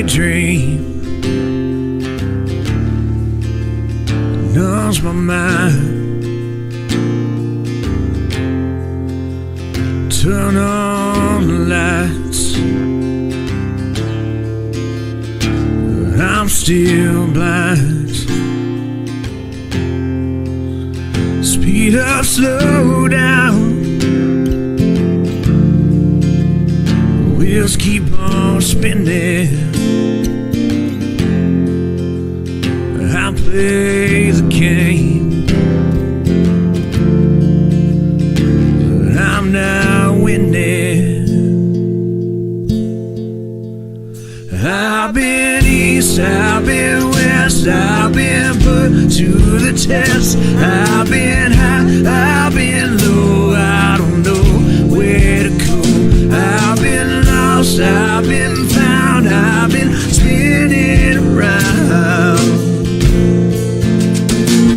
daydream numbs my mind. Turn on the lights, I'm still blind. Speed up, slow down, wheels keep on spinning. I play the game, but I'm not winning. I've been east, I've been west, I've been put to the test. I've been high, I've been low, I don't know where to go. I've been lost, I've been found, I've been spinning around.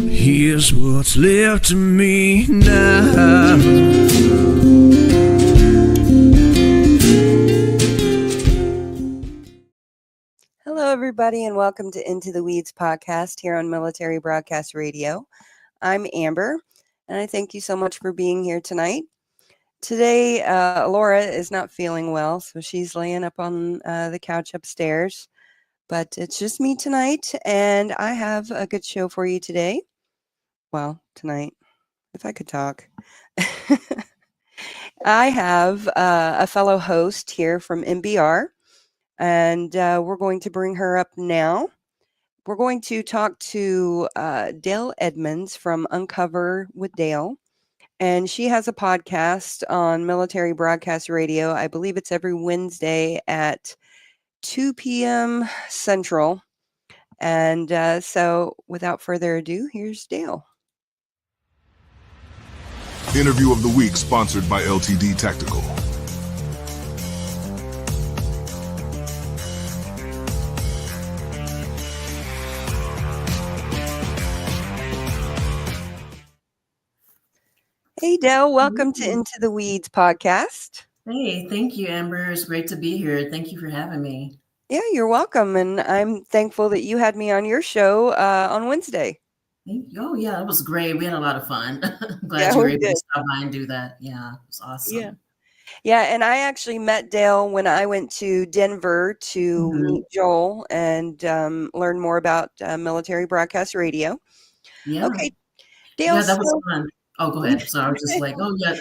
Here's what's left of me now. Hello, everybody, and welcome to Into the Weeds podcast here on Military Broadcast Radio. I'm Amber, and I thank you so much for being here tonight. Today, Laura is not feeling well, so she's laying up on the couch upstairs. But it's just me tonight, and I have a good show for you today. Well, tonight, if I could talk. I have a fellow host here from MBR. And we're going to bring her up now. We're going to talk to Dale Edmonds from Uncover with Dale. And she has a podcast on Military Broadcast Radio. I believe it's every Wednesday at 2 p.m. Central. And so without further ado, here's Dale. Interview of the Week sponsored by LTD Tactical. Hey, Dale, welcome to Into the Weeds podcast. Hey, thank you, Amber. It's great to be here. Thank you for having me. Yeah, you're welcome. And I'm thankful that you had me on your show on Wednesday. Oh, yeah, it was great. We had a lot of fun. I'm glad you were able to stop by and do that. Yeah, it was awesome. Yeah, and I actually met Dale when I went to Denver to meet Joel and learn more about Military Broadcast Radio. Yeah. Okay, Dale. Yeah, that was fun. Oh, go ahead. So I was just like, oh, yeah.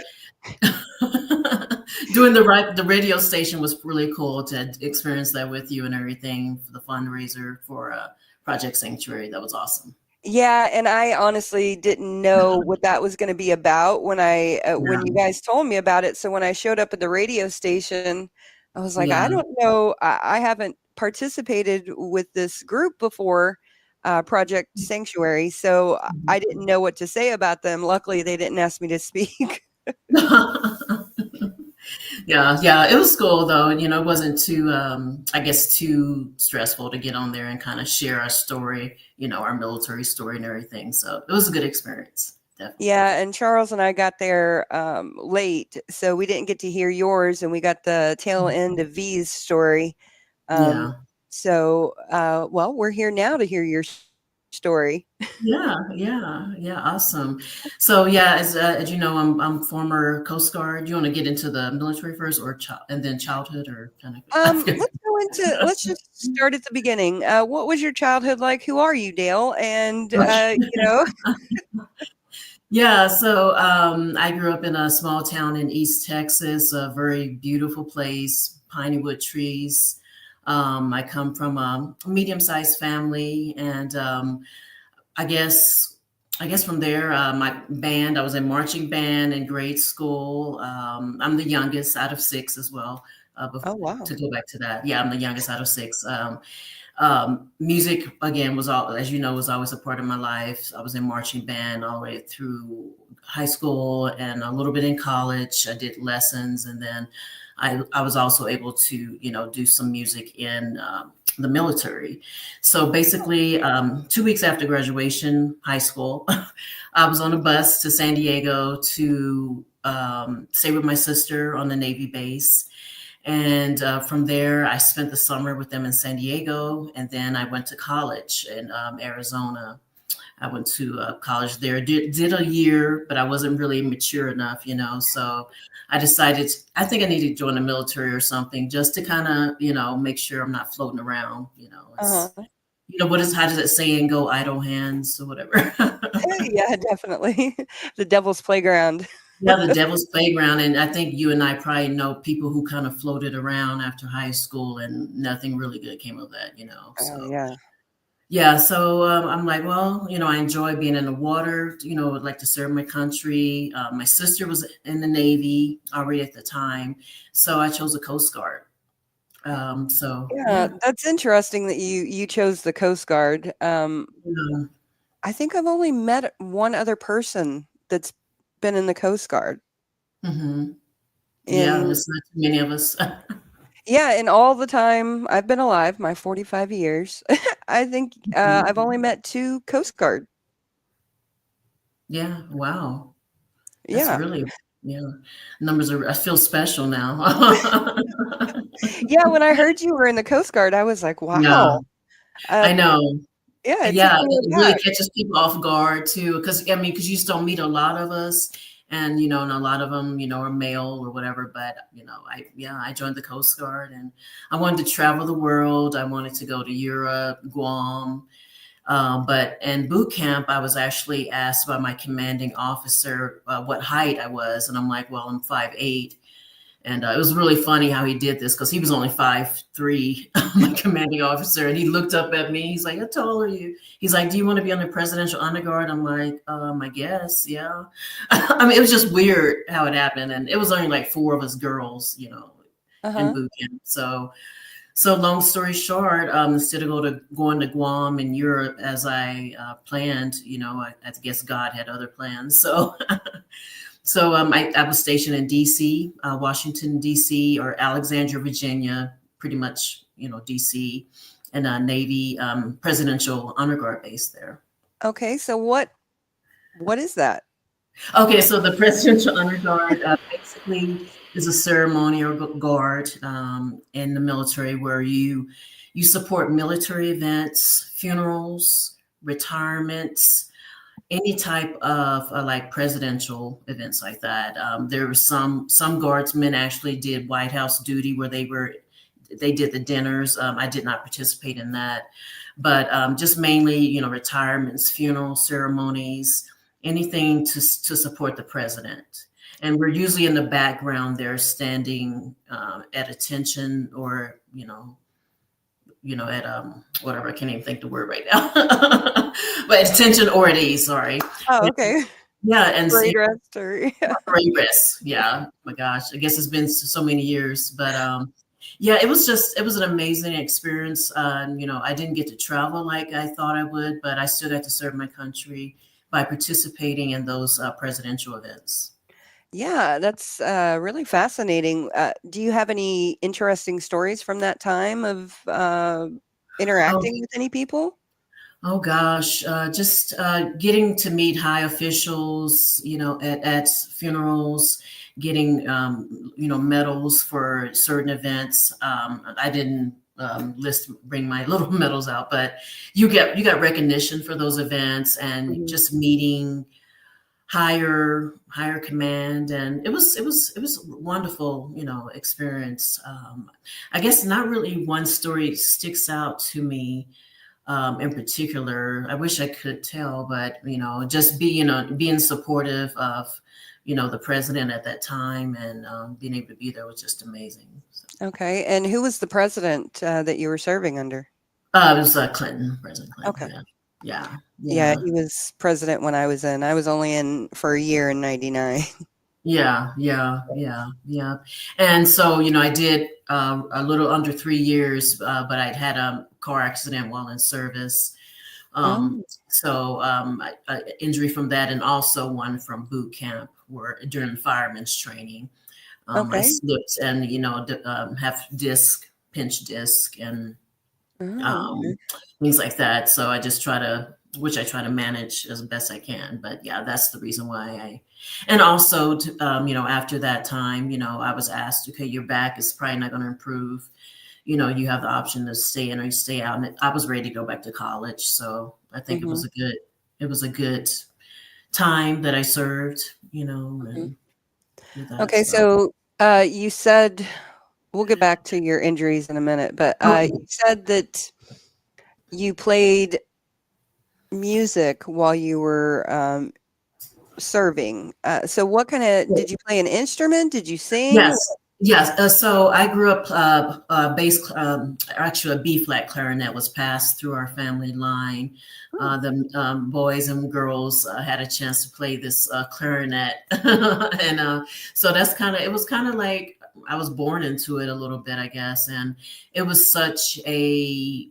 Doing the radio station was really cool to experience that with you and everything for the fundraiser for Project Sanctuary. That was awesome. Yeah, and I honestly didn't know what that was going to be about when you guys told me about it. So when I showed up at the radio station, I was like, I don't know. I haven't participated with this group before, Project Sanctuary. So I didn't know what to say about them. Luckily, they didn't ask me to speak. Yeah, it was cool though. You know, it wasn't too, too stressful to get on there and kind of share our story, you know, our military story and everything. So it was a good experience. Definitely. Yeah, and Charles and I got there late, so we didn't get to hear yours, and we got the tail end of V's story. So, well, we're here now to hear your story. Yeah, awesome. So yeah, as you know, I'm former Coast Guard. You want to get into the military first, or and then childhood, or kind of? Let's just start at the beginning. What was your childhood like? Who are you, Dale? And Yeah, so I grew up in a small town in East Texas, a very beautiful place, piney wood trees. I come from a medium-sized family, and I guess from there, my band, I was in marching band in grade school. I'm the youngest out of 6 as well. To go back to that. Yeah, I'm the youngest out of 6. Music, again, was always a part of my life. I was in marching band all the way through high school and a little bit in college. I did lessons, and then I was also able to, do some music in the military. So basically, 2 weeks after graduation, high school, I was on a bus to San Diego to stay with my sister on the Navy base. And from there, I spent the summer with them in San Diego, and then I went to college in Arizona. I went to college there, did a year, but I wasn't really mature enough, so I decided, I think I need to join the military or something just to kind of, make sure I'm not floating around, it's, Uh-huh. how does it saying go, idle hands or whatever? Yeah, definitely. The devil's playground. Yeah, the devil's playground. And I think you and I probably know people who kind of floated around after high school and nothing really good came of that, Oh, so. yeah. Yeah, so I'm like, well, I enjoy being in the water, would like to serve my country. My sister was in the Navy already at the time, so I chose the Coast Guard. So Yeah, yeah. that's interesting that you chose the Coast Guard. Yeah. I think I've only met one other person that's been in the Coast Guard. Hmm. Yeah, In it's not too many of us. Yeah, in all the time I've been alive, my 45 years, I think, I've only met 2 Coast Guard. Yeah, wow. That's Yeah. really, yeah. Numbers are, I feel special now. Yeah, when I heard you were in the Coast Guard, I was like, Yeah, "Wow." Uh, I know. yeah, it took Yeah, me it really aback. catches people off guard too, because because you just don't meet a lot of us, and and a lot of them, are male or whatever. But I joined the Coast Guard, and I wanted to travel the world. I wanted to go to Europe, Guam, but in boot camp, I was actually asked by my commanding officer what height I was, and I'm like, well, I'm 5'8". And it was really funny how he did this because he was only 5'3", my commanding officer. And he looked up at me. He's like, how tall are you? He's like, do you want to be on the presidential honor guard? I'm like, I guess, yeah. I mean, it was just weird how it happened. And it was only like 4 of us girls, in Uh-huh. boot camp. So long story short, instead of going to Guam and Europe as I planned, I guess God had other plans. So So I was stationed in D.C., Washington, D.C., or Alexandria, Virginia, pretty much, D.C., and a Navy Presidential Honor Guard base there. Okay, so what is that? Okay, so the Presidential Honor Guard basically is a ceremonial guard in the military where you support military events, funerals, retirements, any type of like presidential events like that. There were some guardsmen actually did White House duty where they did the dinners. I did not participate in that, but just mainly retirements, funeral ceremonies, anything to support the president. And we're usually in the background there, standing at attention, or at whatever, I can't even think the word right now. But attention or at ease, sorry. Oh, okay. Yeah, and Parade rest or yeah. great rest. Yeah. Oh my gosh. I guess it's been so many years. But yeah, it was an amazing experience. I didn't get to travel like I thought I would, but I still got to serve my country by participating in those presidential events. Yeah, that's, really fascinating. Do you have any interesting stories from that time of, Oh, interacting with any people? oh gosh, just getting to meet high officials, at funerals, getting medals for certain events. I didn't bring my little medals out, but you got recognition for those events, and Mhm. just meeting higher command, and it was wonderful, experience. I guess not really one story sticks out to me in particular. I wish I could tell, but just being supportive of the president at that time, and being able to be there was just amazing. So, Okay, and who was the president, that you were serving under? it was Clinton, President Clinton. Okay. Yeah, yeah, Yeah, yeah, he was president when I was in. I was only in for a year in '99. yeah, yeah, yeah, yeah. And so I did a little under 3 years, but I'd had a car accident while in service. Oh, So injury from that, and also one from boot camp, where during fireman's training, I okay. slipped and have pinched disc, and Oh, um, things like that. So I just try to which I try to manage as best I can. But yeah, that's the reason why and also, after that time, I was asked, okay, your back is probably not going to improve. You have the option to stay in or you stay out. And I was ready to go back to college. So I think it was a good time that I served, and do that. Okay, so you said, we'll get back to your injuries in a minute, but you said that you played music while you were serving. So what kind of, did you play an instrument? Did you sing? Yes. So I grew up bass, actually a B flat clarinet was passed through our family line. The boys and girls had a chance to play this clarinet. And so it was kind of like I was born into it a little bit, I guess. And it was such a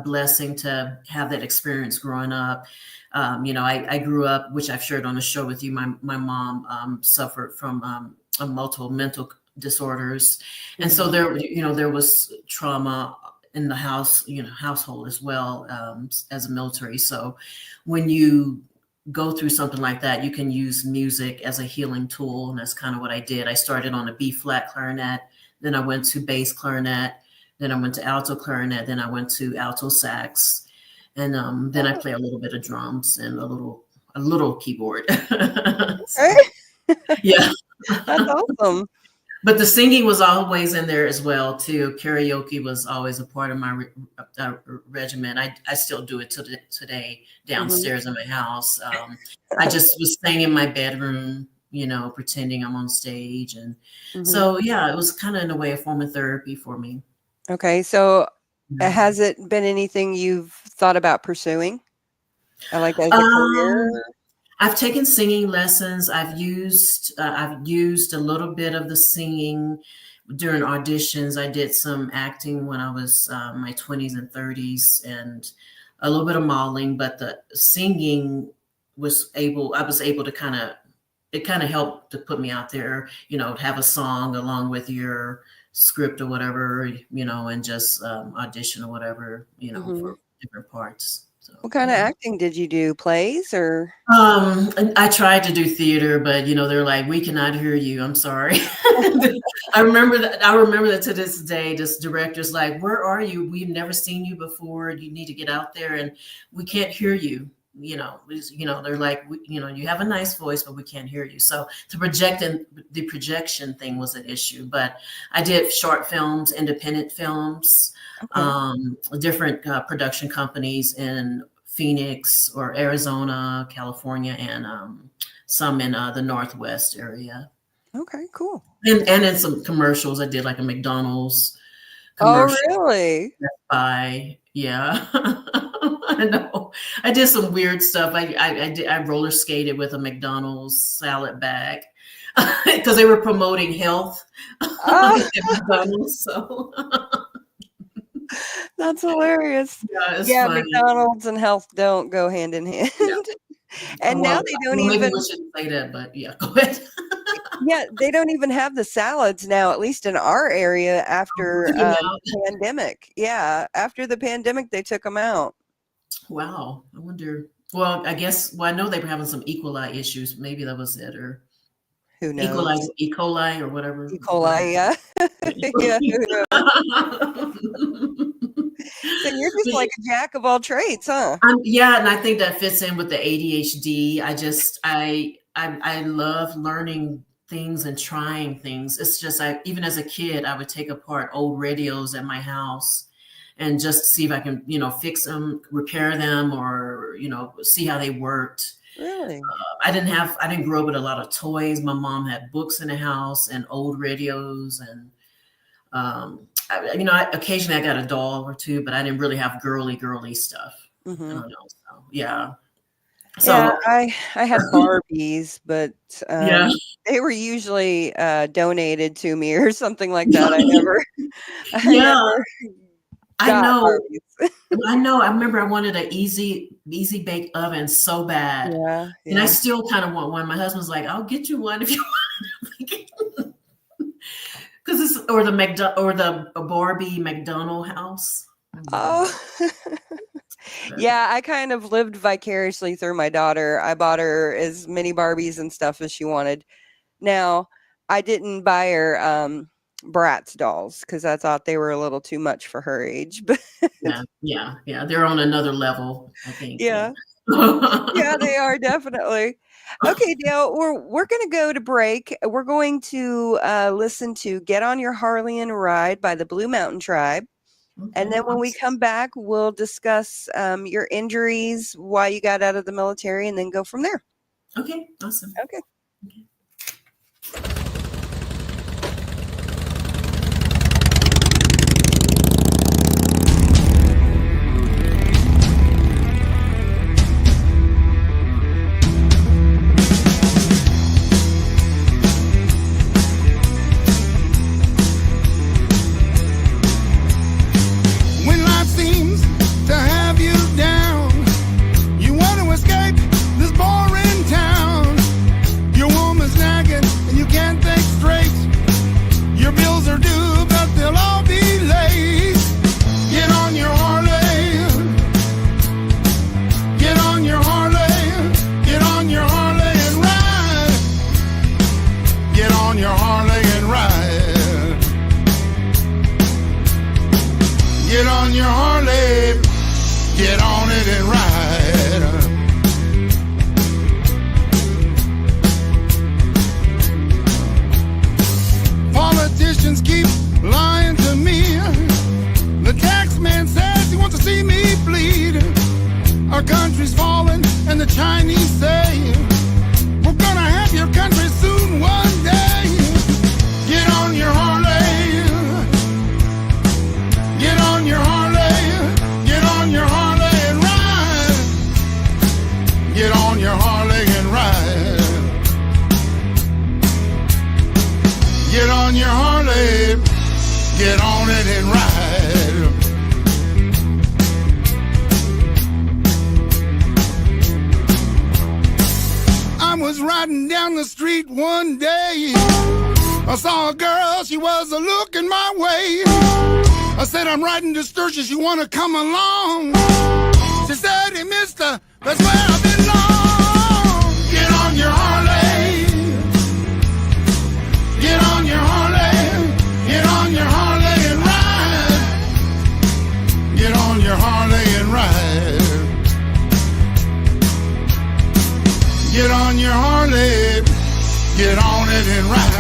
blessing to have that experience growing up. I grew up, which I've shared on the show with you. My mom suffered from multiple mental disorders, and so there was trauma in the household as well, as a military. So when you go through something like that, you can use music as a healing tool, and that's kind of what I did. I started on a B flat clarinet, then I went to bass clarinet, then I went to alto clarinet, then I went to alto sax, and then I play a little bit of drums and a little keyboard. Yeah, that's awesome. But the singing was always in there as well too. Karaoke was always a part of my regimen. I still do it today downstairs in my house. I just was staying in my bedroom, pretending I'm on stage, and so yeah, it was kind of in a way a form of therapy for me. Okay, so has it been anything you've thought about pursuing? Like as a career? I've taken singing lessons. I've used a little bit of the singing during auditions. I did some acting when I was my 20s and 30s, and a little bit of modeling. But the singing I was able to kind of helped to put me out there. Have a song along with your script or whatever, and just audition or whatever, for different parts. So, what kind of acting did you do? Plays or? I tried to do theater, but they're like, we cannot hear you. I'm sorry. I remember that to this day. This director's like, where are you? We've never seen you before. You need to get out there, and we can't hear you. They're like, you have a nice voice, but we can't hear you. So the projection thing was an issue. But I did short films, independent films, different production companies in Phoenix or Arizona, California, and some in the Northwest area. Okay, cool. And in some commercials, I did like a McDonald's commercial. Oh, really? Yeah. I know. I did some weird stuff. I roller skated with a McDonald's salad bag because they were promoting health at McDonald's. So that's hilarious. Yeah, McDonald's and health don't go hand in hand. Yeah. And now they don't even. Maybe we shouldn't say that, but yeah, go ahead. Yeah, they don't even have the salads now, at least in our area after the pandemic. Yeah, after the pandemic, they took them out. Wow. I wonder. Well, I know they were having some E. coli issues. Maybe that was it, or who knows? E. coli or whatever. E. coli, yeah. Yeah. So you're just like a jack of all trades, huh? Yeah, and I think that fits in with the ADHD. I love learning things and trying things. It's just even as a kid, I would take apart old radios at my house and just see if I can, fix them, repair them, or, see how they worked. Really? I didn't grow up with a lot of toys. My mom had books in the house and old radios. And, occasionally I got a doll or two, but I didn't really have girly stuff. I don't know. So, yeah. So yeah, I had Barbies, but they were usually donated to me or something like that. I never I know. I know. I remember I wanted an easy bake oven so bad. Yeah. And I still kind of want one. My husband's like, I'll get you one if you want. Because or the Barbie McDonald house. Oh. Yeah, I kind of lived vicariously through my daughter. I bought her as many Barbies and stuff as she wanted. Now, I didn't buy her Bratz dolls because I thought they were a little too much for her age. But yeah. They're on another level, I think. yeah, yeah, they are definitely. Okay, Dale, we're going to go to break. We're going to listen to "Get on Your Harley and Ride" by the Blue Mountain Tribe. And then when we come back, we'll discuss your injuries, why you got out of the military, and then go from there. Okay, awesome. Okay. When life seems to have you down, you want to escape this boring town. Your woman's nagging and you can't think straight. Your bills are due, but they'll all be late. Get on your Harley. Get on your Harley. Get on your Harley and ride. Get on your Harley and ride. Get on your Harley, get on it and ride. Politicians keep lying to me. The tax man says he wants to see me bleed. Our country's falling and the Chinese say we're gonna have your country soon one day. Get on your Harley. Get on your Harley, get on your Harley and ride. Get on your Harley and ride. Get on your Harley, get on it and ride. I was riding down the street one day. I saw a girl, she was a-looking my way. I said, I'm riding to Sturgis, you wanna come along? She said, hey, mister, that's where I belong. Get on your Harley. Get on your Harley. Get on your Harley and ride. Get on your Harley and ride. Get on your Harley. Get on it and ride.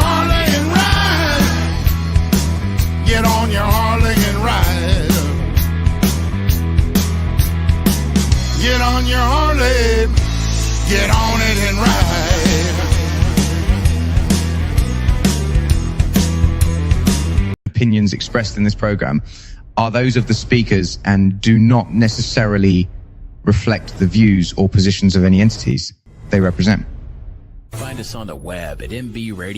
Harley and ride. Get on your Harley and ride. Get on your Harley, get on it and ride. Opinions expressed in this program are those of the speakers and do not necessarily reflect the views or positions of any entities they represent. Find us on the web at mbradio.us.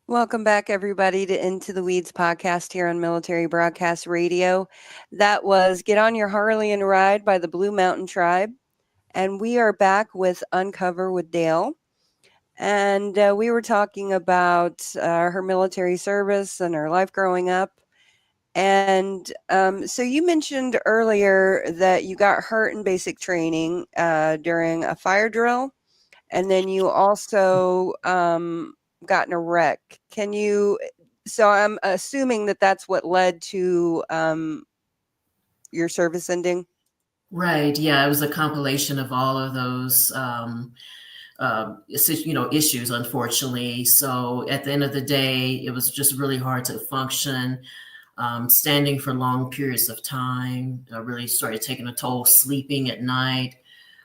Welcome back, everybody, to Into the Weeds podcast here on Military Broadcast Radio. That was Get on Your Harley and Ride by the Blue Mountain Tribe. And we are back with Uncover with Dale. And we were talking about her military service and her life growing up. And so you mentioned earlier that you got hurt in basic training during a fire drill. And then you also got in a wreck. So I'm assuming that that's what led to your service ending? Right. Yeah, it was a compilation of all of those issues, unfortunately. So at the end of the day, it was just really hard to function. Standing for long periods of time really started taking a toll, sleeping at night.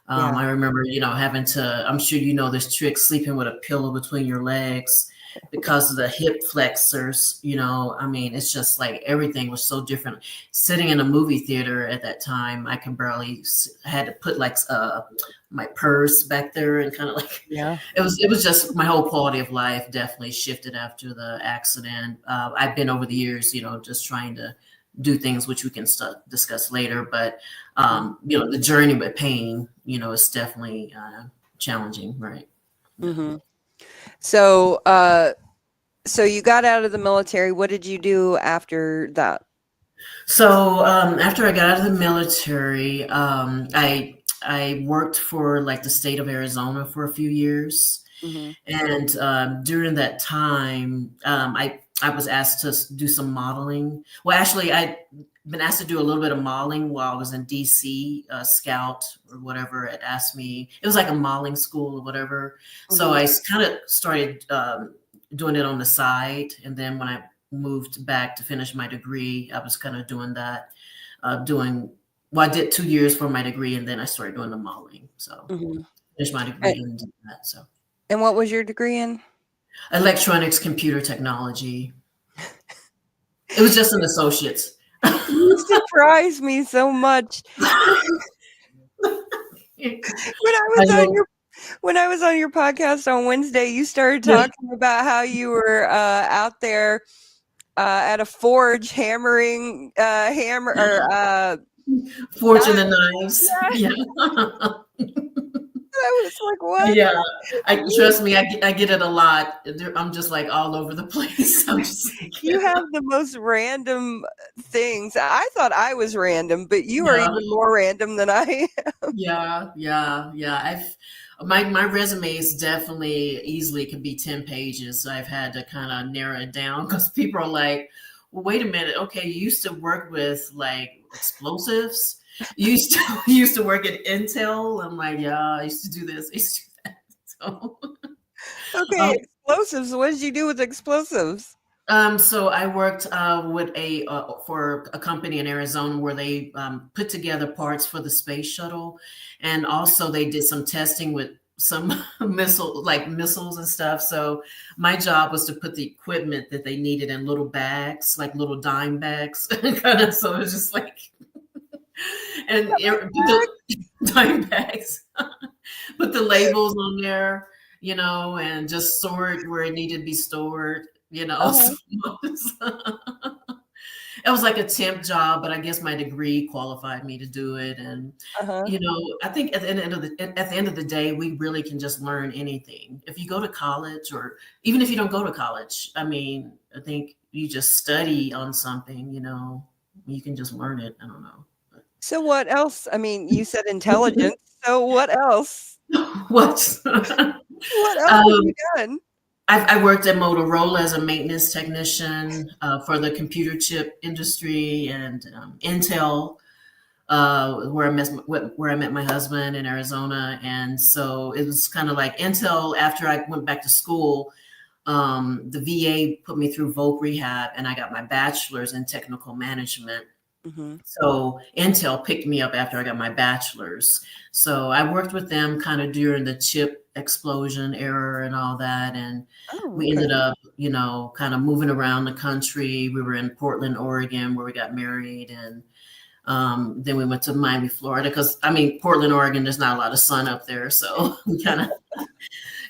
I remember, having to, I'm sure you know this trick, sleeping with a pillow between your legs because of the hip flexors. It's just like everything was so different. Sitting in a movie theater at that time, I had to put like my purse back there and kind of like, it was just my whole quality of life definitely shifted after the accident. I've been over the years, just trying to do things which we can discuss later, but the journey with pain, is definitely challenging, right? Mm-hmm. So you got out of the military. What did you do after that? So after I got out of the military, I worked for like the state of Arizona for a few years. Mm-hmm. And during that time, I was asked to do some modeling. Well, actually, I'd been asked to do a little bit of modeling while I was in DC. Scout or whatever had asked me. It was like a modeling school or whatever. Mm-hmm. So I kind of started doing it on the side. And then when I moved back to finish my degree, I was kind of doing that, I did 2 years for my degree, and then I started doing the modeling. So finished my degree and did that. So. And what was your degree in? Electronics, computer technology. It was just an associate's. You surprised me so much. When I was on your podcast on Wednesday, you started talking about how you were out there at a forge hammering forging the knives. Yeah. I was like, what? Yeah, trust me, I get it a lot. I'm just like all over the place. I'm just like, You have the most random things. I thought I was random, but you are even more random than I am. Yeah. My resume is definitely easily could be 10 pages. So I've had to kind of narrow it down because people are like, well, wait a minute. Okay, you used to work with like explosives. You used to work at Intel. I'm like, yeah, I used to do this. I used to do that. So, okay, explosives. What did you do with explosives? So I worked with for a company in Arizona where they put together parts for the space shuttle, and also they did some testing with some missiles and stuff. So my job was to put the equipment that they needed in little bags, like little dime bags, kind of. So it was just like. And dime bags, put the labels on there, and just store it where it needed to be stored, So it was like a temp job, but I guess my degree qualified me to do it. And I think at the end of the day, we really can just learn anything. If you go to college, or even if you don't go to college, I think you just study on something, you can just learn it. I don't know. So what else? You said intelligence. So what else? What else have you done? I worked at Motorola as a maintenance technician for the computer chip industry and Intel. where I met my husband in Arizona. And so it was kind of like until after I went back to school, the VA put me through voc rehab, and I got my bachelor's in technical management. Mm-hmm. So Intel picked me up after I got my bachelor's. So I worked with them kind of during the chip explosion era and all that. And we ended up, kind of moving around the country. We were in Portland, Oregon, where we got married. And then we went to Miami, Florida, because Portland, Oregon, there's not a lot of sun up there. So we kind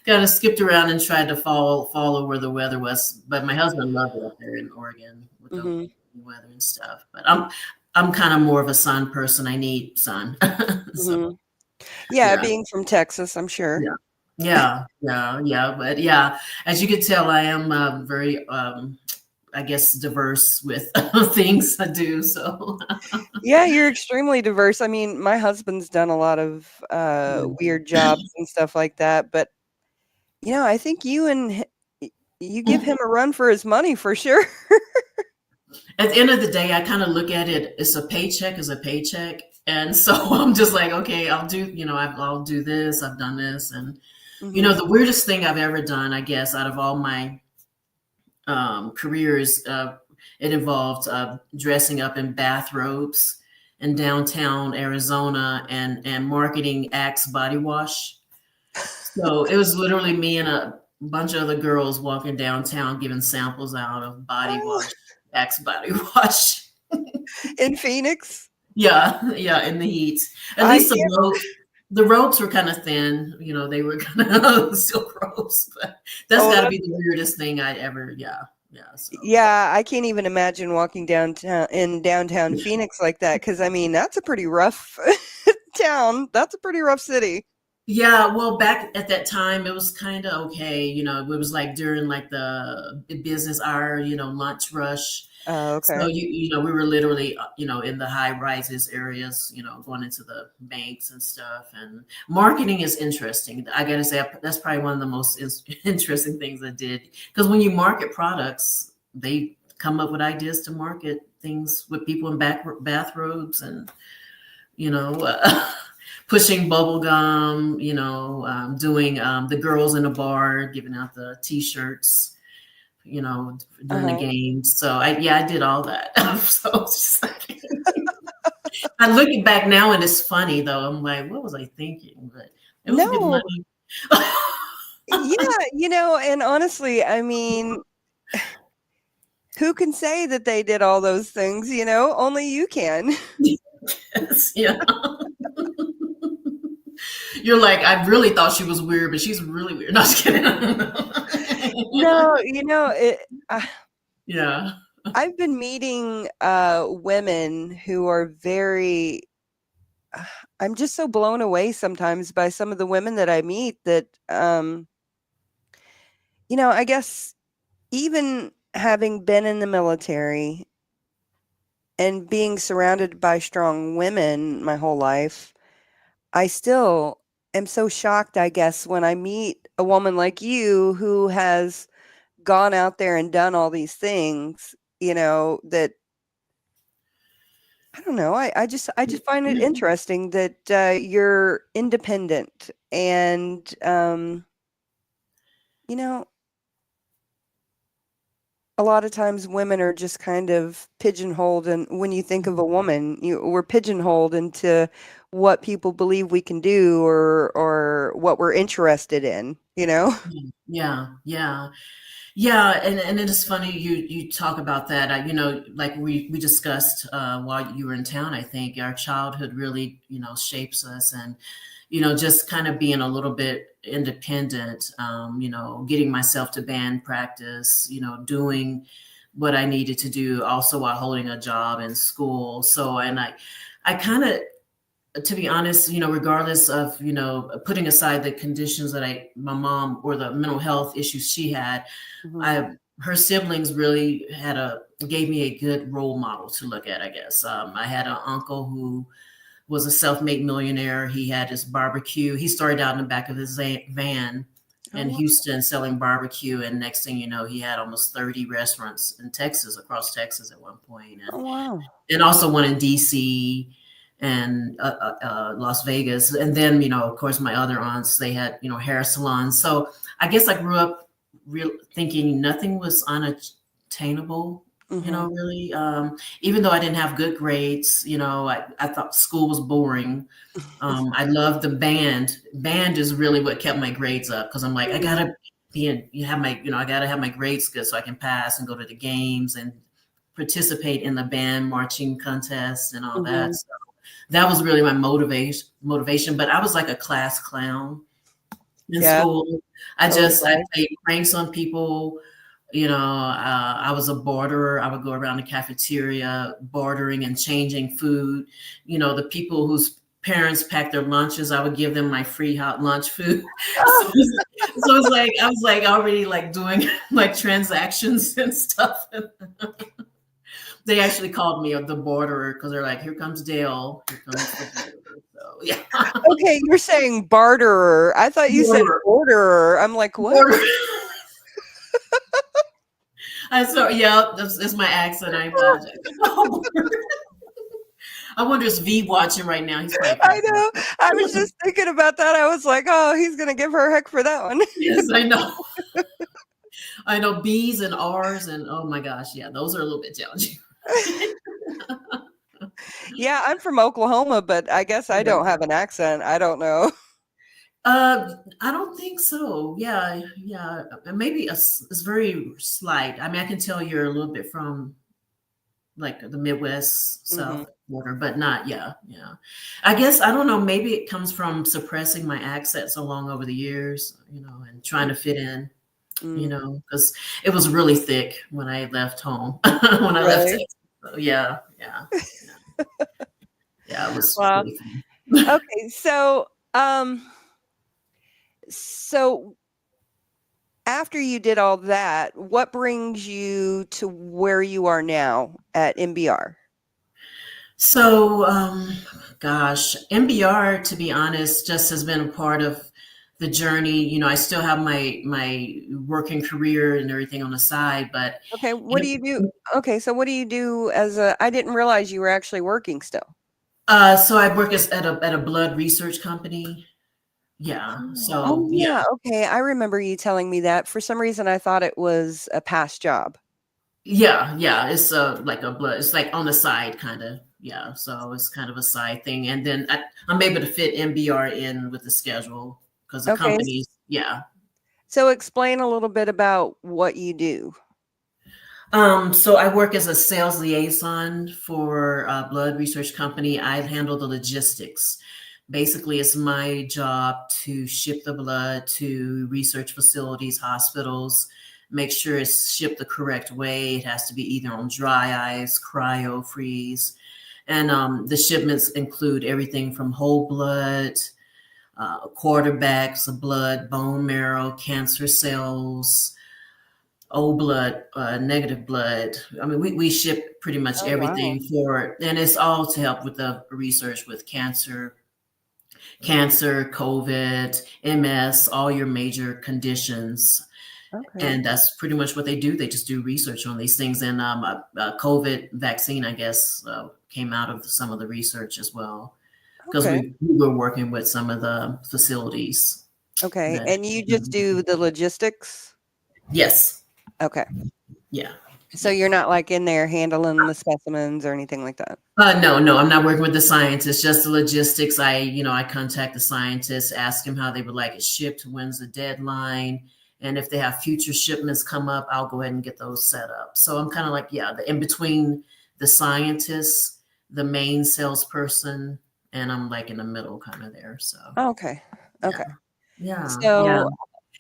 of skipped around and tried to follow where the weather was. But my husband loved it up there in Oregon with the weather and stuff. But I'm kind of more of a sun person. I need sun. So, being from Texas, I'm sure. Yeah. But yeah, as you could tell, I am very, I guess, diverse with things I do. So yeah, you're extremely diverse. I mean, my husband's done a lot of weird jobs and stuff like that. But I think you give him a run for his money for sure. At the end of the day, I kind of look at it as a paycheck is a paycheck. And so I'm just like, okay, I'll do this. I've done this. And, the weirdest thing I've ever done, I guess, out of all my careers, it involved dressing up in bathrobes in downtown Arizona and marketing Axe body wash. So it was literally me and a bunch of other girls walking downtown giving samples out of body wash. Axe body wash in Phoenix. Yeah, in the heat. At least the ropes were kind of thin. They were kind of silk ropes. But that's got to be the weirdest thing I ever. Yeah. So. Yeah, I can't even imagine walking downtown Phoenix like that, because that's a pretty rough town. That's a pretty rough city. Yeah, well, back at that time, it was kind of okay. It was like during like the business hour, lunch rush. Oh, okay. So, we were literally, in the high rises areas, going into the banks and stuff. And marketing is interesting. I got to say, that's probably one of the most interesting things I did. Because when you market products, they come up with ideas to market things with people in bathrobes and, pushing bubble gum, doing the girls in a bar, giving out the T-shirts, during the games. So I did all that. So it's just like, I look back now and it's funny though. I'm like, what was I thinking? But it was good money. Yeah, and honestly, who can say that they did all those things? Only you can. Yes, yeah. You're like, I really thought she was weird, but she's really weird. Not just kidding. No, yeah. I've been meeting women who are very, I'm just so blown away sometimes by some of the women that I meet that, I guess even having been in the military and being surrounded by strong women my whole life, I still am so shocked, I guess, when I meet a woman like you who has gone out there and done all these things, that I don't know. I just find it interesting that you're independent and, a lot of times women are just kind of pigeonholed. And when you think of a woman, we're pigeonholed into what people believe we can do or what we're interested in, Yeah. And it is funny you talk about that. Like we discussed while you were in town, I think our childhood really, shapes us, and, just kind of being a little bit independent, getting myself to band practice, doing what I needed to do also while holding a job in school. So, and I kind of, to be honest, regardless of, putting aside the conditions that my mom or the mental health issues she had, her siblings really gave me a good role model to look at, I guess. I had an uncle who was a self-made millionaire. He had his barbecue. He started out in the back of his van in Houston selling barbecue. And next thing you know, he had almost 30 restaurants in Texas, across Texas at one point. And, and also one in DC. and Las Vegas. And then, of course, my other aunts, they had, hair salons. So I guess I grew up thinking nothing was unattainable, really. Even though I didn't have good grades, I thought school was boring. I loved the band. Band is really what kept my grades up, because I'm like, I gotta I gotta have my grades good so I can pass and go to the games and participate in the band marching contest and all that. So that was really my motivation. But I was like a class clown in school. I played pranks on people. I was a barterer. I would go around the cafeteria bartering and changing food. The people whose parents packed their lunches, I would give them my free hot lunch food. So it's like I was like already like doing like transactions and stuff. They actually called me the borderer, because they're like, here comes Dale. Here comes the borderer. So yeah. Okay, you're saying barterer. I thought you said borderer. I'm like, what? So yeah, that's my accent. I apologize. I wonder if V watching right now. He's probably I know. I was just thinking about that. I was like, oh, he's gonna give her heck for that one. Yes, I know. I know B's and R's, and oh my gosh, yeah, those are a little bit challenging. Yeah, I'm from Oklahoma, but I guess I don't have an accent. I don't know. I don't think so. Yeah. Maybe it's very slight. I mean, I can tell you're a little bit from like the Midwest, South border, but not. Yeah. I guess I don't know. Maybe it comes from suppressing my accent so long over the years, and trying to fit in. Because it was really thick when I left home. When I left Texas. So, yeah. Yeah, it was really fun. Okay, so after you did all that, what brings you to where you are now at MBR? So, gosh, MBR, to be honest, just has been a part of the journey. I still have my working career and everything on the side, but okay, what do you do? Okay, so what do you do I didn't realize you were actually working still. So I work at a blood research company. Yeah. So yeah. Okay, I remember you telling me that. For some reason, I thought it was a past job. Yeah. It's like a blood. It's like on the side, kind of. Yeah. So it's kind of a side thing, and then I'm able to fit MBR in with the schedule. Because the companies, yeah. So explain a little bit about what you do. So I work as a sales liaison for a blood research company. I handle the logistics. Basically, it's my job to ship the blood to research facilities, hospitals, make sure it's shipped the correct way. It has to be either on dry ice, cryo, freeze. And the shipments include everything from whole blood, quarterbacks of blood, bone marrow, cancer cells, O blood, negative blood. I mean, we ship pretty much everything for, and it's all to help with the research with cancer, COVID, MS, all your major conditions. Okay. And that's pretty much what they do. They just do research on these things. And a COVID vaccine, I guess, came out of some of the research as well. Because we were working with some of the facilities. Okay. And you just do the logistics? Yes. Okay. Yeah. So you're not like in there handling the specimens or anything like that? No, I'm not working with the scientists, just the logistics. I contact the scientists, ask them how they would like it shipped, when's the deadline. And if they have future shipments come up, I'll go ahead and get those set up. So I'm kind of like, in between the scientists, the main salesperson, and I'm like in the middle kind of there. So okay. Yeah.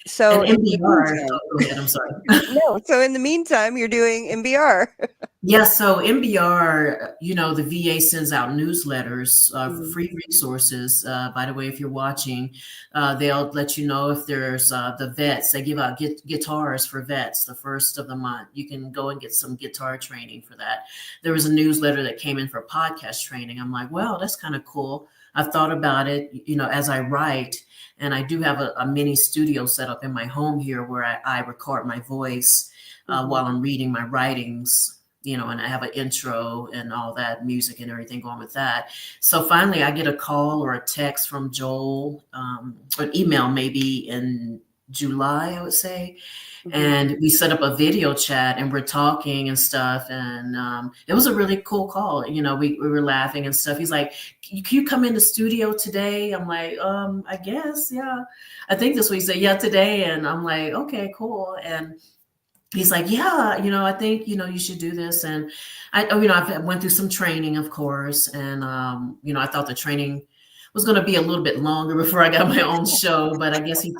So and MBR, go ahead, I'm sorry. No, so in the meantime, you're doing MBR. Yeah, so MBR, the VA sends out newsletters, free resources. By the way, if you're watching, they'll let you know if there's the vets. They give out guitars for vets the first of the month. You can go and get some guitar training for that. There was a newsletter that came in for podcast training. I'm like, well, that's kind of cool. I've thought about it, as I write. And I do have a mini studio set up in my home here where I record my voice while I'm reading my writings. and I have an intro and all that music and everything going with that. So finally I get a call or a text from Joel, or an email maybe in July, I would say. And we set up a video chat and we're talking and stuff. And it was a really cool call. We were laughing and stuff. He's like, can you come in the studio today? I'm like, I guess, yeah. I think this week. He said, yeah, today. And I'm like, okay, cool. And he's like, yeah, I think, you should do this. And I went through some training, of course. And, I thought the training was going to be a little bit longer before I got my own show, but I guess he's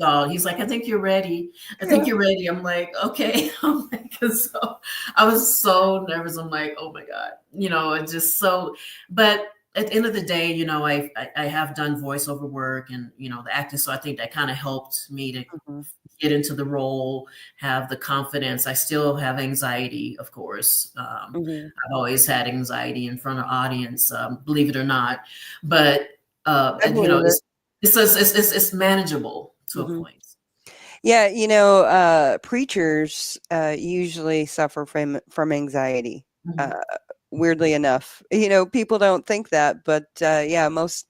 like, I think you're ready. I'm like, okay. So I was so nervous. I'm like, oh my God, it's just so, but at the end of the day, I have done voiceover work and, the acting. So I think that kind of helped me to get into the role, have the confidence. I still have anxiety, of course. I've always had anxiety in front of audience, believe it or not, but it's manageable to a point. Yeah, preachers usually suffer from anxiety. Weirdly enough, people don't think that, but most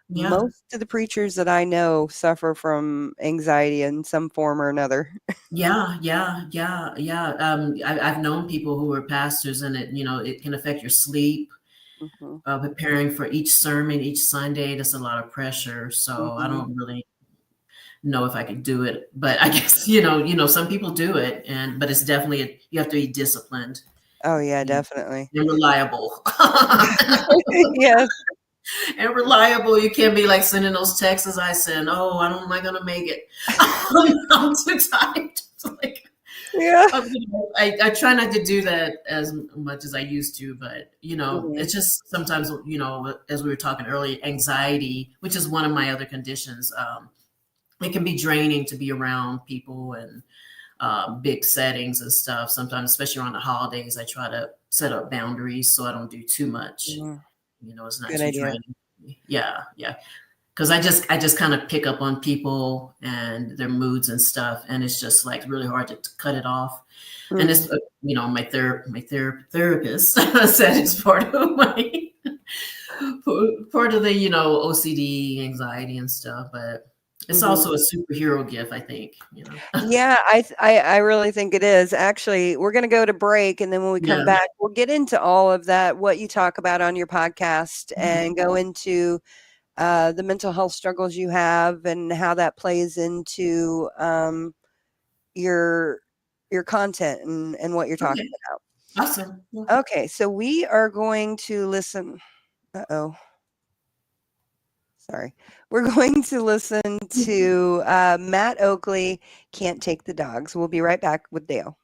of the preachers that I know suffer from anxiety in some form or another. Yeah. I've known people who are pastors, and it can affect your sleep. Preparing for each sermon each Sunday, that's a lot of pressure. So I don't really know if I could do it, but I guess some people do it, but it's definitely you have to be disciplined. Oh yeah, definitely. And reliable. Yes. And reliable. You can't be like sending those texts as I send. Oh, am I gonna make it? I'm too tired. Yeah. I try not to do that as much as I used to, but it's just sometimes, as we were talking earlier, anxiety, which is one of my other conditions. It can be draining to be around people and big settings and stuff. Sometimes, especially around the holidays, I try to set up boundaries so I don't do too much. It's not too draining. Yeah. Because I just kind of pick up on people and their moods and stuff, and it's just like really hard to cut it off. And it's my therapist said it's part of the OCD, anxiety and stuff, but it's also a superhero gift, I think. Yeah, I really think it is. Actually, we're going to go to break, and then when we come back, we'll get into all of that, what you talk about on your podcast, and go into the mental health struggles you have and how that plays into your content and what you're talking about. Awesome. Okay, so we are going to listen. Sorry. We're going to listen to Matt Oakley, Can't Take the Dogs. We'll be right back with Dale.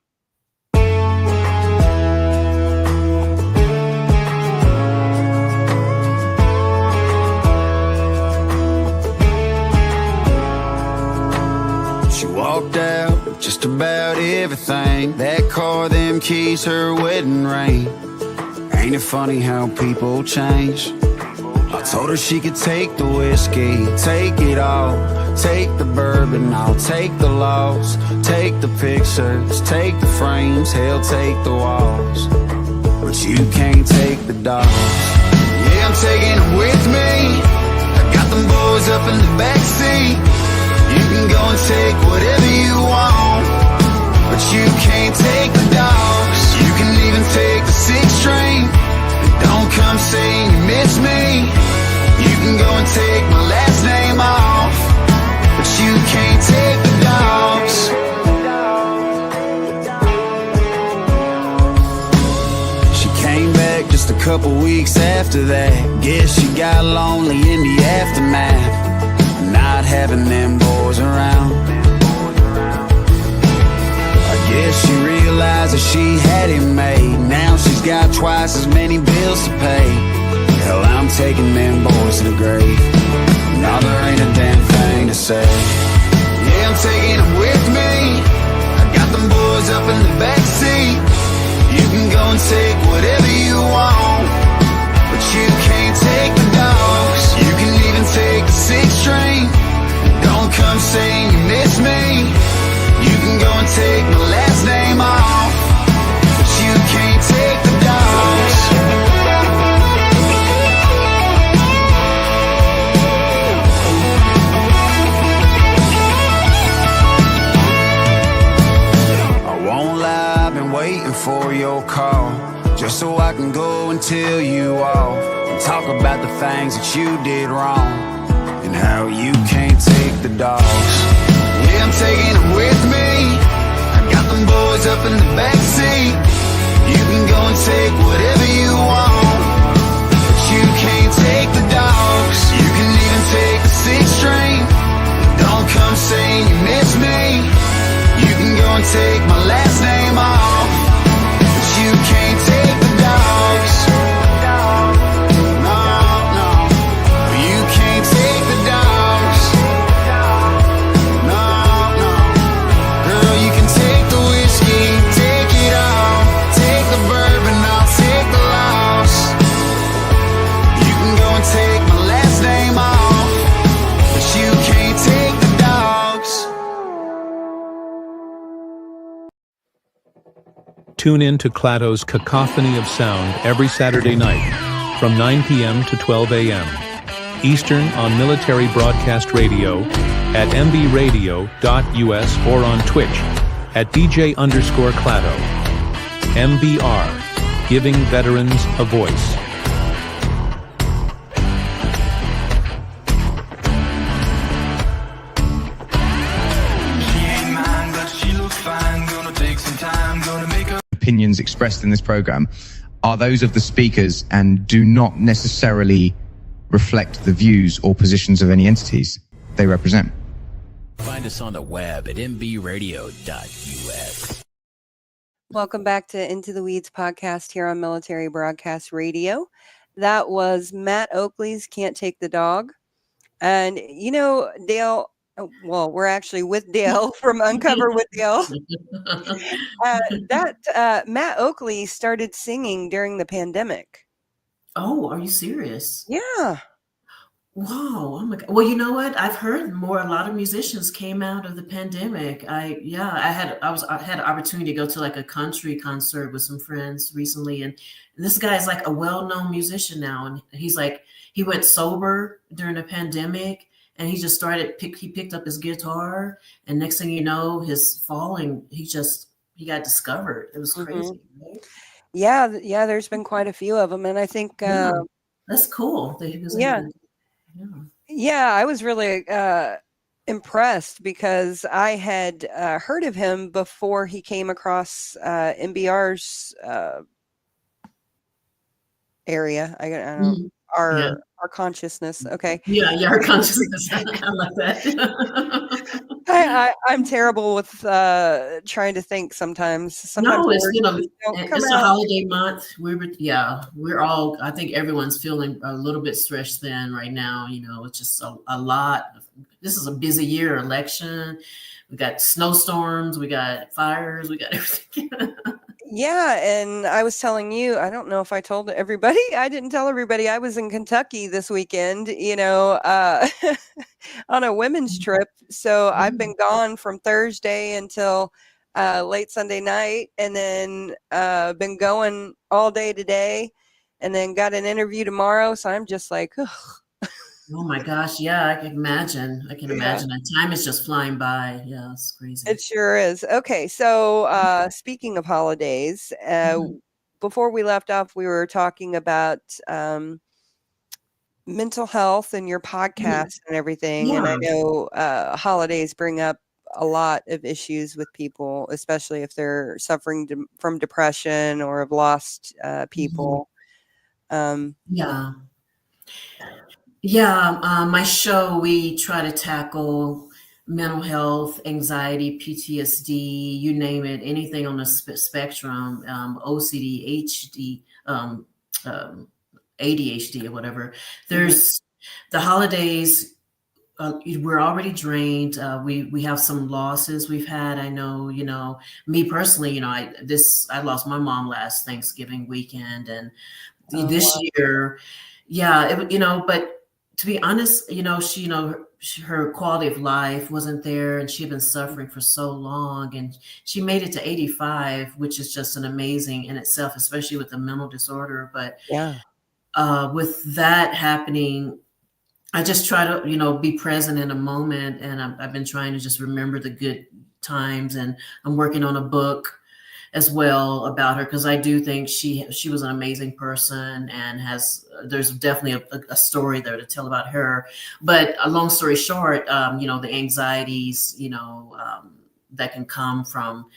She walked out with just about everything. That car, them keys, her wedding ring. Ain't it funny how people change? I told her she could take the whiskey, take it all. Take the bourbon, I'll take the loss. Take the pictures, take the frames, hell, take the walls. But you can't take the dogs. Yeah, I'm taking them with me. I got them boys up in the backseat. You can go and take whatever you want, but you can't take the dogs. You can even take the 6th string. Don't come saying you miss me. You can go and take my last name off, but you can't take the dogs. She came back just a couple weeks after that. Guess she got lonely in the aftermath, not having them boys around. I guess she realized that she had it made. Now she's got twice as many bills to pay. Hell, I'm taking them boys to the grave. Now there ain't a damn thing to say. Yeah, I'm taking them with me. I got them boys up in the backseat. You can go and take whatever you want, but you can't take the dogs. You can even take the 6th string. Don't come saying you miss me. You can go and take my last name off, but you can't take the waiting for your call, just so I can go and tell you all and talk about the things that you did wrong and how you can't take the dogs. Yeah, I'm taking them with me. I got them boys up in the backseat. You can go and take whatever you want, but you can't take the dogs. You can even take the 6th string. Don't come saying you miss me. You can go and take my last name off, but you can't take the dogs. No, no, you can't take the dogs. No, no, girl, you can take the whiskey, take it all, take the bourbon, I'll take the loss. You can go and take my last name off, but you can't take the dogs. Tune in to Clado's Cacophony of Sound every Saturday night from 9 p.m. to 12 a.m. Eastern on Military Broadcast Radio at mbradio.us or on Twitch at DJ_Clado. MBR, giving veterans a voice. Opinions expressed in this program are those of the speakers and do not necessarily reflect the views or positions of any entities they represent. Find us on the web at mbradio.us. Welcome back to Into the Weeds podcast here on Military Broadcast Radio. That was Matt Oakley's Can't Take the Dog. And, you know, Dale, well, we're actually with Dale from Uncover with Dale. Matt Oakley started singing during the pandemic. Oh, are you serious? Yeah. Wow. Oh my God. Well, you know what? I've heard a lot of musicians came out of the pandemic. I had an opportunity to go to like a country concert with some friends recently. And this guy is like a well-known musician now. And he's like, he went sober during the pandemic and he just he picked up his guitar and next thing you know, he got discovered. It was crazy. Right? Yeah. There's been quite a few of them. And I think, that's cool. That he was Yeah, I was really impressed because I had heard of him before he came across MBR's area. I don't know, our consciousness. Okay. Yeah, our consciousness. I like that. I'm terrible with trying to think sometimes. No, it's it's a holiday month. We're all. I think everyone's feeling a little bit stretched thin right now. You know, it's just a lot. This is a busy year. Election. We got snowstorms. We got fires. We got everything. Yeah, and I was telling you, I don't know if I told everybody. I didn't tell everybody I was in Kentucky this weekend, on a women's trip. So I've been gone from Thursday until late Sunday night, and then been going all day today, and then got an interview tomorrow. So I'm just like, ugh. Oh my gosh. Yeah, I can imagine. That time is just flying by. Yeah, it's crazy. It sure is. Okay. So speaking of holidays, before we left off, we were talking about mental health and your podcast and everything. Yeah. And I know holidays bring up a lot of issues with people, especially if they're suffering from depression or have lost people. My show, we try to tackle mental health, anxiety, PTSD, you name it, anything on the spectrum, OCD, HD, ADHD or whatever. There's the holidays. We're already drained. We have some losses we've had. I know, me personally, I lost my mom last Thanksgiving weekend, and this year, but to be honest, her quality of life wasn't there, and she'd been suffering for so long, and she made it to 85, which is just an amazing in itself, especially with the mental disorder. But with that happening, I just try to, be present in a moment, and I've been trying to just remember the good times, and I'm working on a book as well about her, because I do think she was an amazing person, and there's definitely a story there to tell about her. But a long story short, the anxieties, that can come from,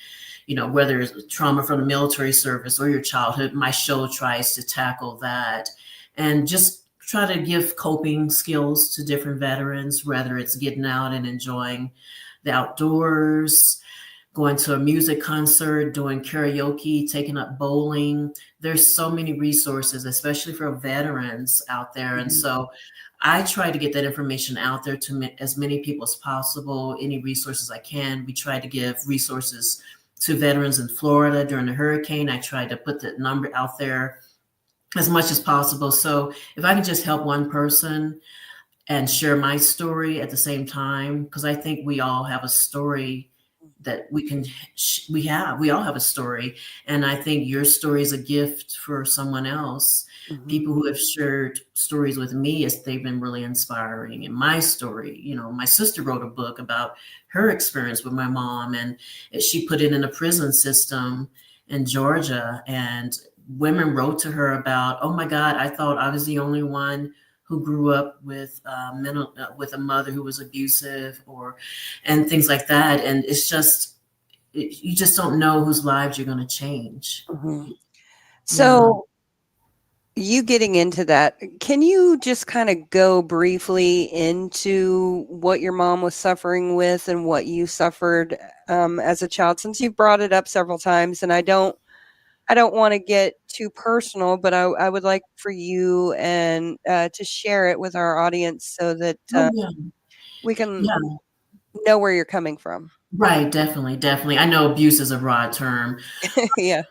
whether it's trauma from the military service or your childhood, my show tries to tackle that and just try to give coping skills to different veterans, whether it's getting out and enjoying the outdoors, going to a music concert, doing karaoke, taking up bowling. There's so many resources, especially for veterans out there. And so I try to get that information out there to as many people as possible, any resources I can. We try to give resources to veterans in Florida during the hurricane. I tried to put the number out there as much as possible. So if I can just help one person and share my story at the same time, because I think we all have a story that we all have a story. And I think your story is a gift for someone else. People who have shared stories with me, they've been really inspiring. And my story, my sister wrote a book about her experience with my mom, and she put it in a prison system in Georgia. And women wrote to her about, oh my God, I thought I was the only one who grew up with with a mother who was abusive, and things like that. And it's just, you just don't know whose lives you're going to change. So you getting into that, can you just kind of go briefly into what your mom was suffering with and what you suffered as a child, since you've brought it up several times? And I don't want to get too personal, but I would like for you and to share it with our audience so that we can know where you're coming from. Right, definitely. I know abuse is a broad term. Yeah.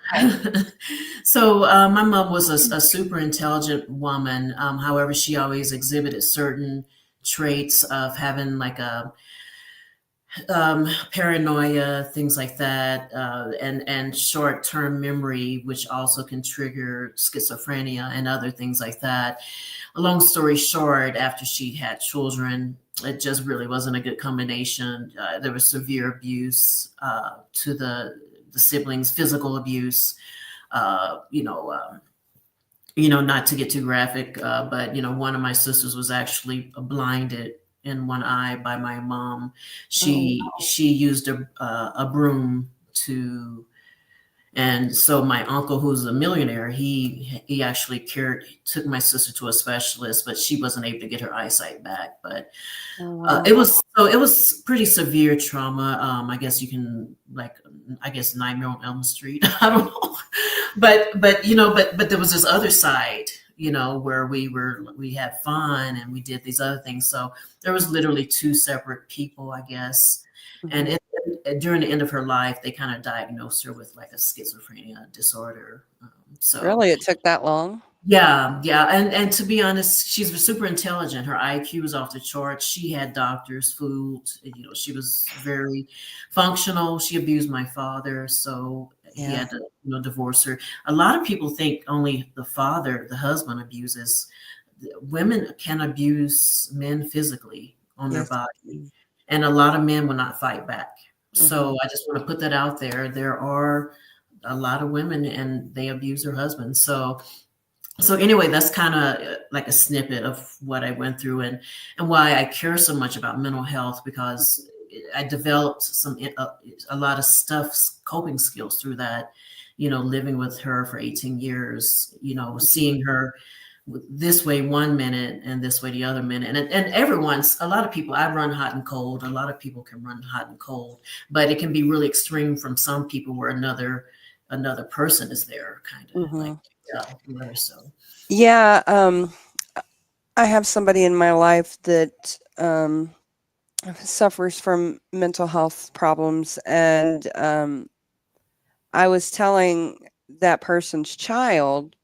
So my mom was a super intelligent woman. However, she always exhibited certain traits of having like a paranoia, things like that, and short-term memory, which also can trigger schizophrenia and other things like that. A long story short, after she had children, it just really wasn't a good combination. There was severe abuse to the siblings, physical abuse, not to get too graphic, but one of my sisters was actually blinded in one eye by my mom. She used a broom to, and so my uncle, who's a millionaire, he actually took my sister to a specialist, but she wasn't able to get her eyesight back. But it was pretty severe trauma. I guess you can, Nightmare on Elm Street. I don't know, but there was this other side, where we had fun and we did these other things. So there was literally two separate people, I guess. And during the end of her life, they kind of diagnosed her with like a schizophrenia disorder. So really, it took that long? Yeah. And to be honest, she's super intelligent. Her IQ was off the charts. She had doctors, food, she was very functional. She abused my father. So he had to, divorce her. A lot of people think only the husband abuses. Women can abuse men physically on their body. And a lot of men will not fight back. So I just want to put that out there. There are a lot of women and they abuse their husbands. So anyway, that's kind of like a snippet of what I went through and why I care so much about mental health, because I developed a lot of coping skills through that, living with her for 18 years, seeing her this way one minute and this way the other minute. And a lot of people, I run hot and cold. A lot of people can run hot and cold, but it can be really extreme from some people where another person is there kind of like, so. Yeah. I have somebody in my life that suffers from mental health problems. And I was telling that person's child,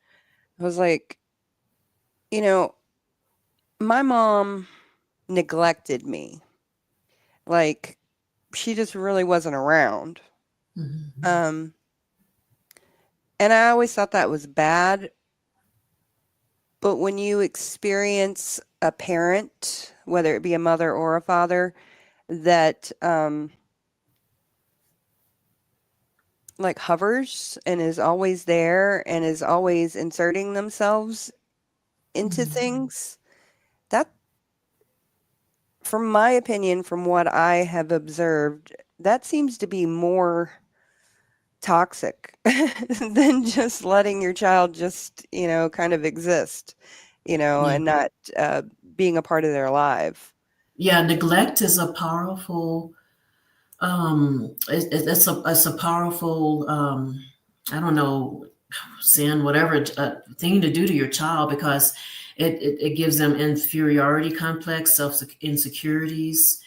I was like, my mom neglected me. Like, she just really wasn't around. And I always thought that was bad. But when you experience a parent, whether it be a mother or a father, that like hovers and is always there and is always inserting themselves into things, that, from my opinion, from what I have observed, that seems to be more toxic than just letting your child just, kind of exist, Yeah. and not being a part of their life. Yeah, neglect is a powerful it's a powerful I don't know, sin, whatever thing to do to your child, because it gives them inferiority complex, self insecurities.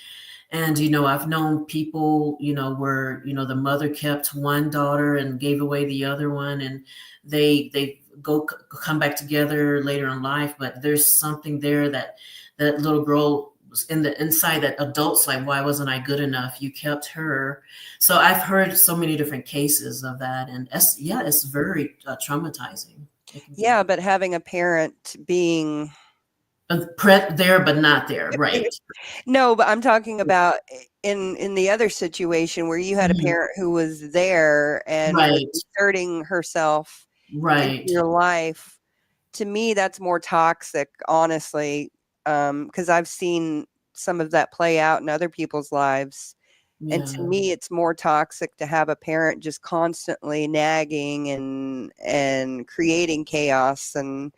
And I've known people, where the mother kept one daughter and gave away the other one, and they come back together later in life, but there's something there that little girl was in the inside, that adults like, why wasn't I good enough? You kept her. So I've heard so many different cases of that, and it's very traumatizing. Yeah, but having a parent being there but not there, right? No, but I'm talking about in the other situation where you had a parent who was there and was Right. inserting herself into Right. your life. To me, that's more toxic, honestly, because I've seen some of that play out in other people's lives. And to Yeah. me, it's more toxic to have a parent just constantly nagging and creating chaos and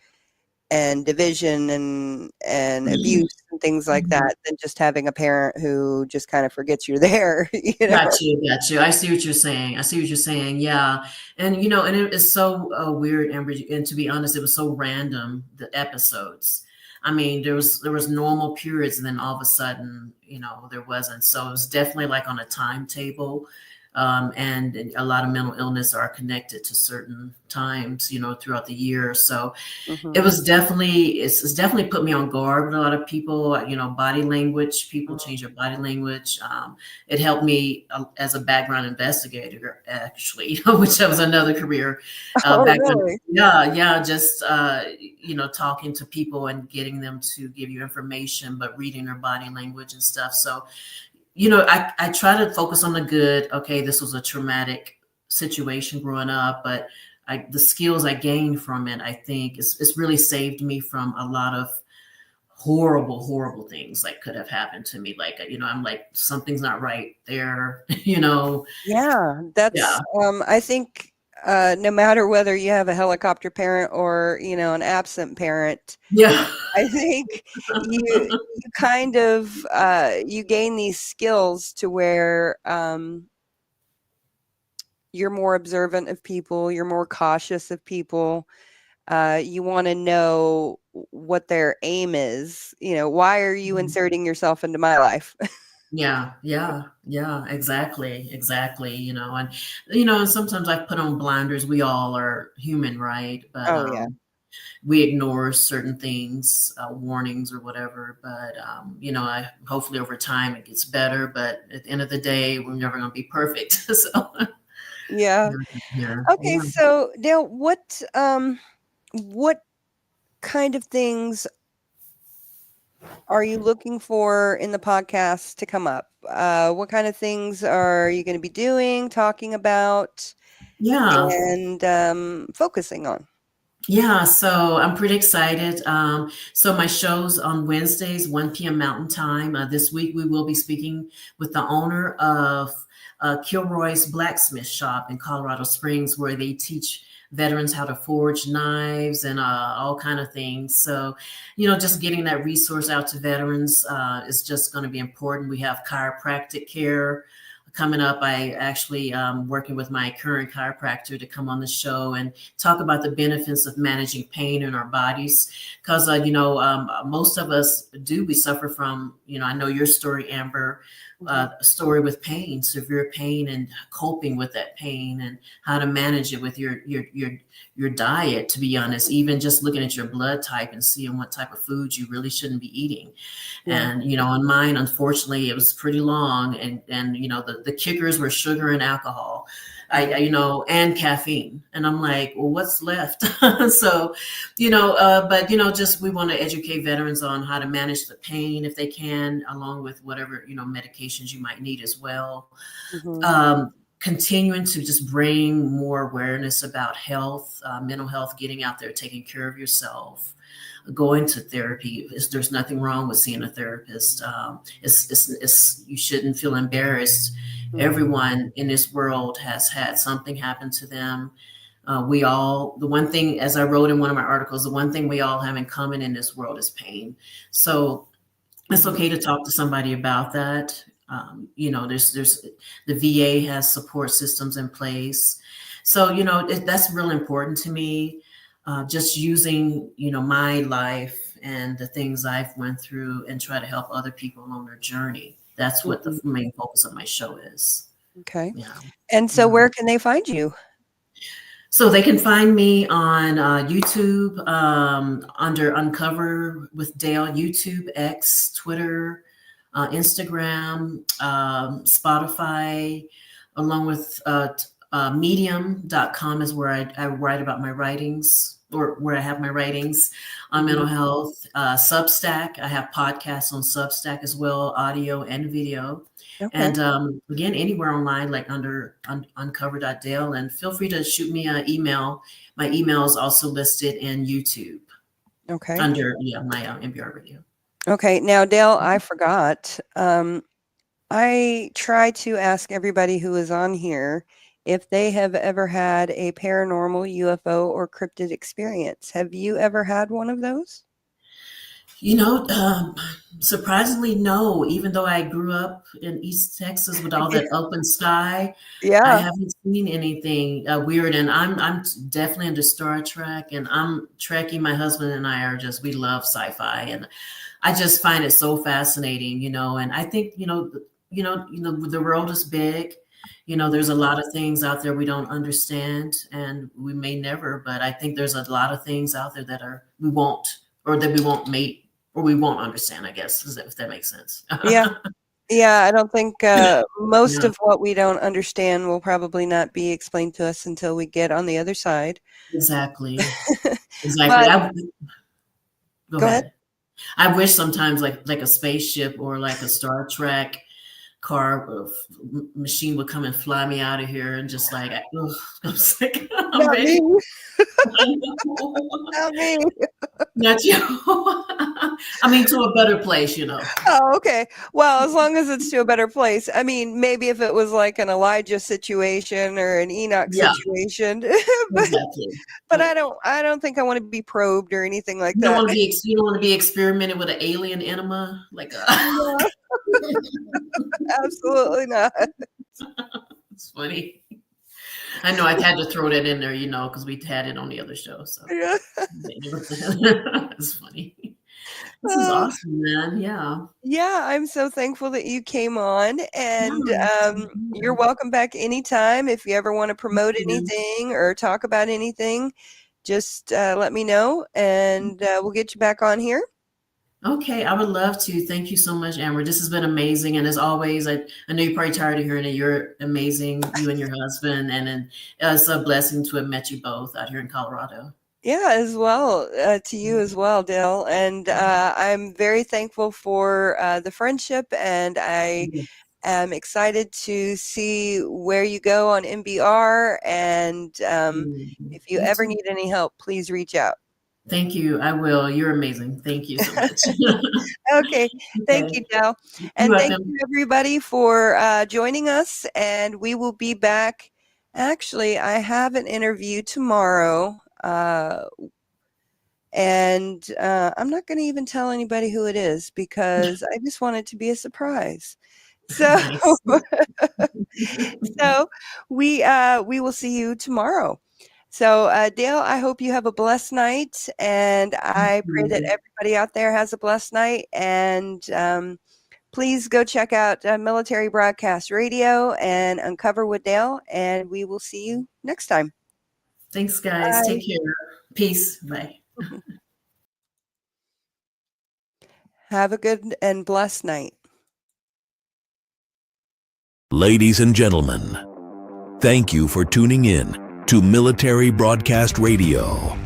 division and abuse and things like that, than just having a parent who just kind of forgets you're there. Got you. I see what you're saying. Yeah. And and it is so weird, Amber. And to be honest, it was so random, the episodes. I mean, there was normal periods, and then all of a sudden, there wasn't. So it was definitely like on a timetable. And a lot of mental illness are connected to certain times, throughout the year. So it was definitely, it's definitely put me on guard with a lot of people, body language, people change their body language. It helped me as a background investigator, actually, which was another career. Oh, Back really? then. Yeah. Just, talking to people and getting them to give you information, but reading their body language and stuff. So, I try to focus on the good. Okay, this was a traumatic situation growing up, but the skills I gained from it, I think it's really saved me from a lot of horrible things that could have happened to me. Like, I'm like, something's not right there, Yeah, that's Yeah. I think no matter whether you have a helicopter parent or an absent parent, Yeah. I think you kind of you gain these skills to where you're more observant of people, you're more cautious of people. You want to know what their aim is. Why are you inserting yourself into my life? Yeah, exactly. And sometimes I put on blinders. We all are human, right? But Oh yeah. we ignore certain things, warnings or whatever. But I hopefully over time it gets better. But at the end of the day, we're never going to be perfect. So Yeah. yeah. Okay, so Dale, what kind of things are you looking for in the podcast to come up? What kind of things are you going to be doing, talking about, Yeah. and focusing on? Yeah, so I'm pretty excited. So my show's on Wednesdays, 1 p.m. Mountain Time. This week we will be speaking with the owner of Kilroy's Blacksmith Shop in Colorado Springs, where they teach veterans how to forge knives and all kind of things. So, just getting that resource out to veterans is just going to be important. We have chiropractic care coming up. I actually working with my current chiropractor to come on the show and talk about the benefits of managing pain in our bodies. Because, most of us we suffer from, I know your story, Amber, story with pain, severe pain, and coping with that pain and how to manage it with your diet, to be honest, even just looking at your blood type and seeing what type of foods you really shouldn't be eating. Yeah. And, on mine, unfortunately, it was pretty long. And the kickers were sugar and alcohol, and caffeine. And I'm like, well, what's left? So, but, just we want to educate veterans on how to manage the pain if they can, along with whatever, medications you might need as well. continuing to just bring more awareness about health, mental health, getting out there, taking care of yourself, going to therapy. There's nothing wrong with seeing a therapist. You shouldn't feel embarrassed. Everyone in this world has had something happen to them. The one thing, as I wrote in one of my articles, the one thing we all have in common in this world is pain. So it's okay to talk to somebody about that. There's the VA has support systems in place. So, that's really important to me. Just using, my life and the things I've went through and try to help other people on their journey. That's what the main focus of my show is. Okay. Yeah. And so where can they find you? So they can find me on YouTube under Uncover with Dale, YouTube, X, Twitter, Instagram, Spotify, along with medium.com is where I write about my writings, or where I have my writings on mental health. Substack, I have podcasts on Substack as well, audio and video. Okay. And again, anywhere online, like under uncover.dale, and feel free to shoot me an email. My email is also listed in YouTube. Okay. Under my NPR radio. Okay. Now, Dale, I forgot. I try to ask everybody who is on here if they have ever had a paranormal, UFO, or cryptid experience. Have you ever had one of those? Surprisingly, no. Even though I grew up in East Texas with all that open sky, yeah, I haven't seen anything weird. And I'm definitely into Star Trek, and I'm Trekkie. My husband and I we love sci-fi, and I just find it so fascinating, And I think, the world is big. There's a lot of things out there we don't understand, and we may never. But I think there's a lot of things out there that we won't understand, I guess, if that makes sense. Yeah, I don't think most of what we don't understand will probably not be explained to us until we get on the other side. Exactly. But, go ahead. I wish sometimes like a spaceship or like a Star Trek car machine would come and fly me out of here, and just like, I'm sick. Not me. Not me. Not you. I mean, to a better place, Oh, okay. Well, as long as it's to a better place. I mean, maybe if it was like an Elijah situation or an Enoch situation, but I don't think I want to be probed or anything like that. You don't want to be experimented with an alien enema, like a. Absolutely not. It's funny. I know I've had to throw that in there, because we had it on the other show. So yeah. It's funny. This is awesome, man. Yeah. Yeah, I'm so thankful that you came on, and you're welcome back anytime. If you ever want to promote anything or talk about anything, just let me know, and we'll get you back on here. Okay, I would love to. Thank you so much, Amber. This has been amazing. And as always, I know you're probably tired of hearing it. You're amazing, you and your husband. And it's a blessing to have met you both out here in Colorado. Yeah, as well, to you as well, Dale. And I'm very thankful for the friendship, and I am excited to see where you go on MBR. And if you ever need any help, please reach out. Thank you. I will. You're amazing. Thank you so much. Okay. Thank you, Dale. And thank you, everybody, for joining us. And we will be back. Actually, I have an interview tomorrow. And I'm not going to even tell anybody who it is, because I just want it to be a surprise. So, so we will see you tomorrow. So, Dale, I hope you have a blessed night, and I pray that everybody out there has a blessed night. And please go check out Military Broadcast Radio and Uncover with Dale, and we will see you next time. Thanks, guys. Bye. Take care. Peace. Bye. Have a good and blessed night. Ladies and gentlemen, thank you for tuning in to Military Broadcast Radio.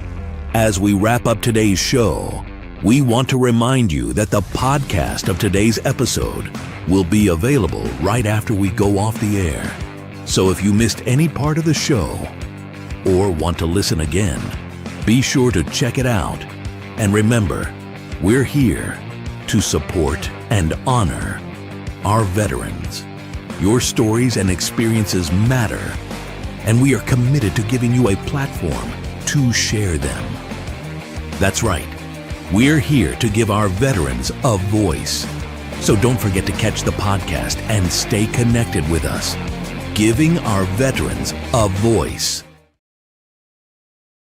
As we wrap up today's show, we want to remind you that the podcast of today's episode will be available right after we go off the air. So if you missed any part of the show or want to listen again, be sure to check it out. And remember, we're here to support and honor our veterans. Your stories and experiences matter, and we are committed to giving you a platform to share them. That's right. We're here to give our veterans a voice. So don't forget to catch the podcast and stay connected with us. Giving our veterans a voice.